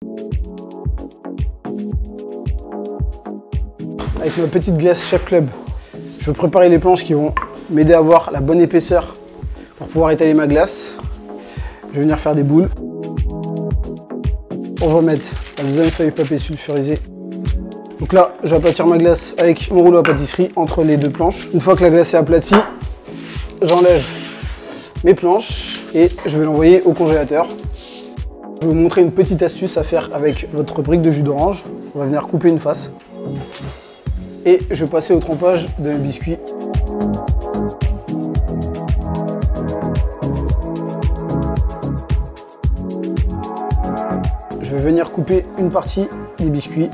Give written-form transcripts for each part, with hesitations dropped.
Avec ma petite glace Chef Club, je vais préparer les planches qui vont m'aider à avoir la bonne épaisseur pour pouvoir étaler ma glace. Je vais venir faire des boules. On va mettre la deuxième feuille de papier sulfurisé. Donc là, je vais aplatir ma glace avec mon rouleau à pâtisserie entre les deux planches. Une fois que la glace est aplatie, j'enlève mes planches et je vais l'envoyer au congélateur. Je vais vous montrer une petite astuce à faire avec votre brique de jus d'orange. On va venir couper une face. Et je vais passer au trempage de mes biscuits. Je vais venir couper une partie des biscuits.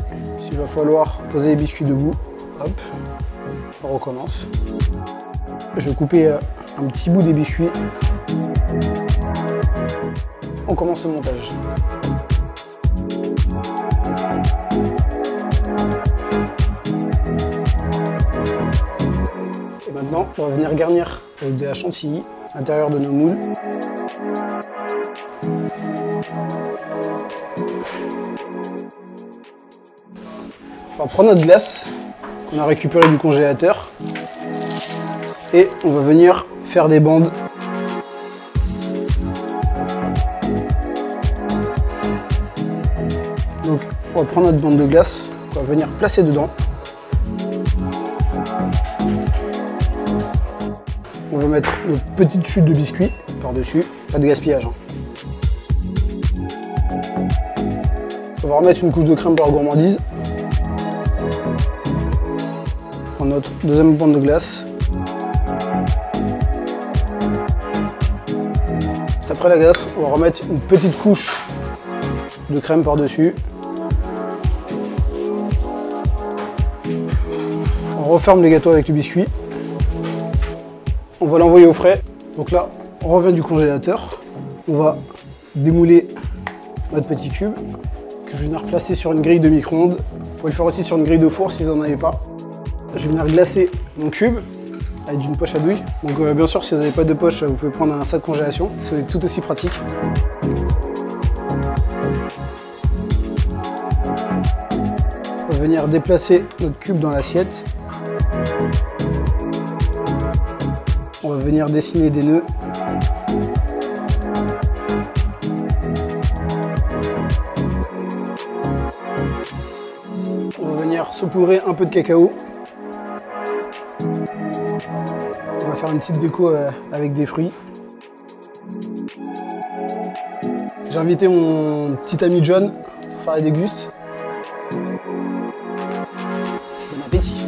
Il va falloir poser les biscuits debout. Hop, on recommence. Je vais couper un petit bout des biscuits. On commence le montage. Et maintenant, on va venir garnir avec de la chantilly à l'intérieur de nos moules. On va prendre notre glace qu'on a récupérée du congélateur et on va venir faire des bandes. Donc on va prendre notre bande de glace qu'on va venir placer dedans. On va mettre notre petite chute de biscuit par-dessus, pas de gaspillage. On va remettre une couche de crème par gourmandise. On prend notre deuxième bande de glace. Juste après la glace, on va remettre une petite couche de crème par-dessus. On referme les gâteaux avec le biscuit. On va l'envoyer au frais. Donc là, on revient du congélateur. On va démouler notre petit cube que je vais venir placer sur une grille de micro-ondes. Vous pouvez le faire aussi sur une grille de four si vous n'en avez pas. Je vais venir glacer mon cube avec une poche à douille. Donc bien sûr, si vous n'avez pas de poche, vous pouvez prendre un sac de congélation. C'est tout aussi pratique. On va venir déplacer notre cube dans l'assiette. On va venir dessiner des nœuds. On va venir saupoudrer un peu de cacao. On va faire une petite déco avec des fruits. J'ai invité mon petit ami John pour faire la déguste. Bon appétit!